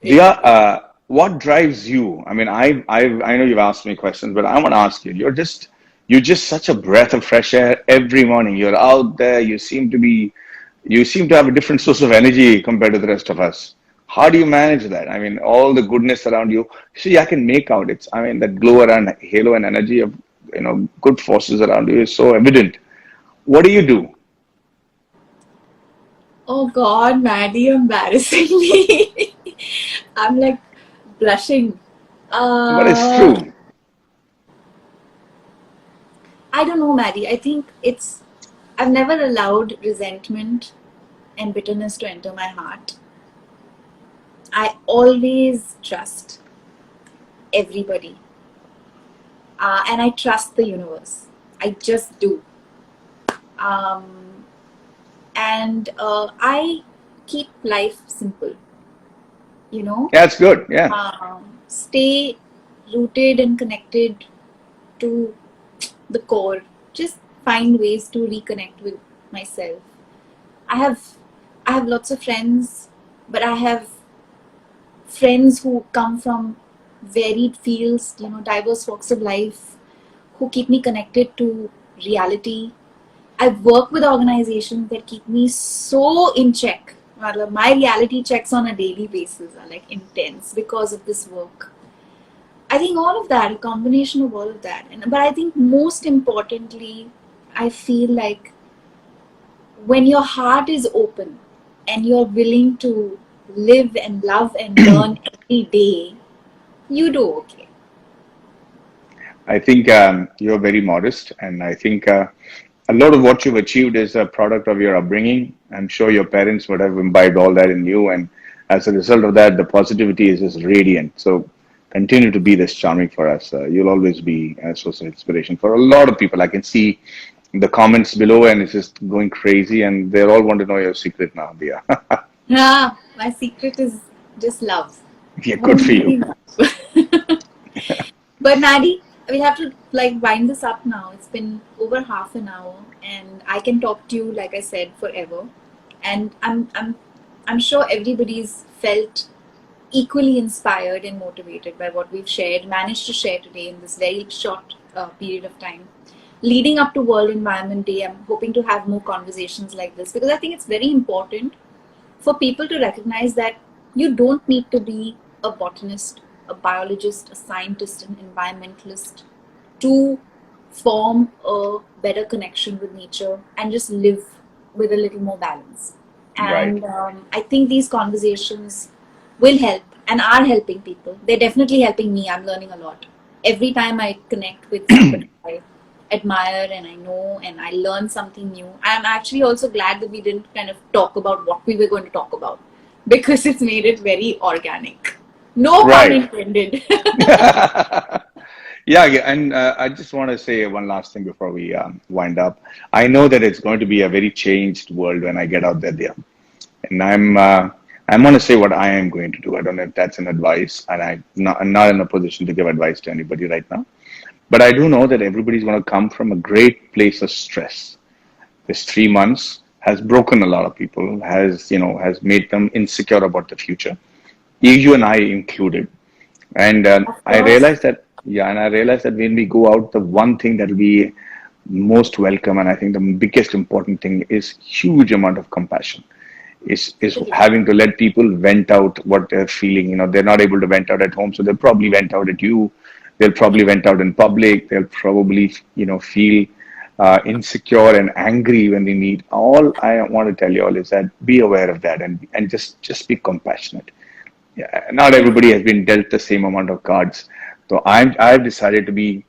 Dia, what drives you? I mean, I know you've asked me questions, but I want to ask you. You're just such a breath of fresh air every morning. You're out there. You seem to have a different source of energy compared to the rest of us. How do you manage that? I mean, all the goodness around you. See, I can make out it's. I mean, that glow around halo and energy of good forces around you is so evident. What do you do? Oh God, Maddie, you're embarrassing me. I'm like blushing. But it's Uh, true. I don't know, Maddie. I think I've never allowed resentment and bitterness to enter my heart. I always trust everybody, and I trust the universe. I just do. Um, and I keep life simple, you know, Yeah, it's good. Yeah. stay rooted and connected to the core. Just find ways to reconnect with myself. I have I have lots of friends, but I have friends who come from varied fields, diverse walks of life, who keep me connected to reality. I work with organizations that keep me so in check. My reality checks on a daily basis are like intense because of this work. I think all of that, a combination of all of that. But I think most importantly, I feel like when your heart is open and you're willing to live and love and learn every day, you do okay. I think you're very modest, and I think a lot of what you've achieved is a product of your upbringing. I'm sure your parents would have imbibed all that in you, and as a result of that, the positivity is just radiant. So continue to be this charming for us. You'll always be a source of inspiration for a lot of people. I can see the comments below, and it's just going crazy, and they all want to know your secret now, Dia. Ah, my secret is just love. Yeah, good for you. Only love. But Maddie, we have to like wind this up now. It's been over half an hour, and I can talk to you like I said forever. And I'm sure everybody's felt equally inspired and motivated by what we've managed to share today in this very short period of time. Leading up to World Environment Day, I'm hoping to have more conversations like this because I think it's very important for people to recognize that you don't need to be a botanist, a biologist, a scientist, an environmentalist to form a better connection with nature and just live with a little more balance. Right. And I think these conversations will help and are helping people. They're definitely helping me. I'm learning a lot. Every time I connect with somebody I admire and I know and I learn something new, I'm actually also glad that we didn't kind of talk about what we were going to talk about because it's made it very organic. No pun Right. intended. Yeah, yeah, and I just want to say one last thing before we wind up. I know that it's going to be a very changed world when I get out there, and I'm going to say what I am going to do. I don't know if that's an advice, and I'm not in a position to give advice to anybody right now. But I do know that everybody's going to come from a great place of stress. This 3 months has broken a lot of people, has made them insecure about the future. You and I included. And Of I course. realized that, yeah, and I realized that when we go out, the one thing that will be most welcome, and I think the biggest important thing is huge amount of compassion. Is having to let people vent out what they're feeling. They're not able to vent out at home, so they'll probably vent out at you. They'll probably vent out in public. They'll probably, feel insecure and angry when they meet. All I want to tell you all is that be aware of that and just be compassionate. Yeah, not everybody has been dealt the same amount of cards. So I've decided to be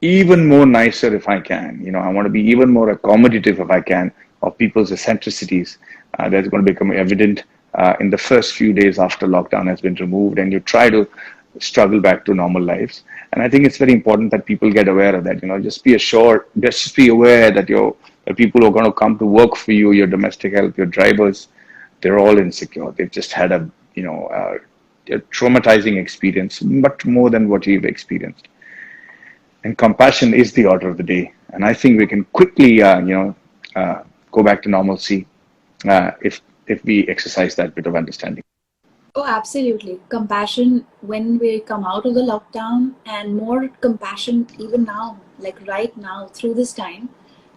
even more nicer if I can. I want to be even more accommodative if I can of people's eccentricities. That's going to become evident in the first few days after lockdown has been removed, and you try to struggle back to normal lives. And I think it's very important that people get aware of that. Just be assured, just be aware that the people who are going to come to work for you, your domestic help, your drivers, they're all insecure. They've just had a traumatizing experience, much more than what you've experienced. And compassion is the order of the day. And I think we can quickly, go back to normalcy if we exercise that bit of understanding. Oh, absolutely. Compassion when we come out of the lockdown, and more compassion even now, like right now, through this time,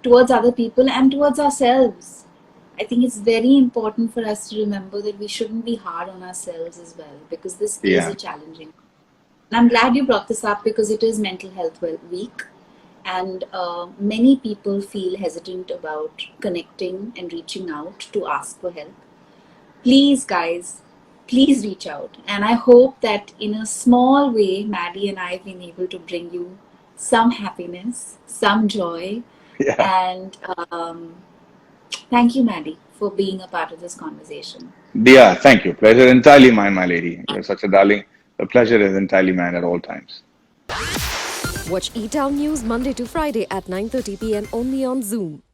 towards other people and towards ourselves. I think it's very important for us to remember that we shouldn't be hard on ourselves as well, because this is Yeah. a challenging. And I'm glad you brought this up because it is Mental Health Week, and many people feel hesitant about connecting and reaching out to ask for help. Please, guys, please reach out. And I hope that in a small way, Maddie and I have been able to bring you some happiness, some joy. Yeah. And thank you, Maddie, for being a part of this conversation. Dia, thank you. Pleasure entirely mine, my lady. You're such a darling. The pleasure is entirely mine at all times. Watch eTown News Monday to Friday at 9:30 p.m. only on Zoom.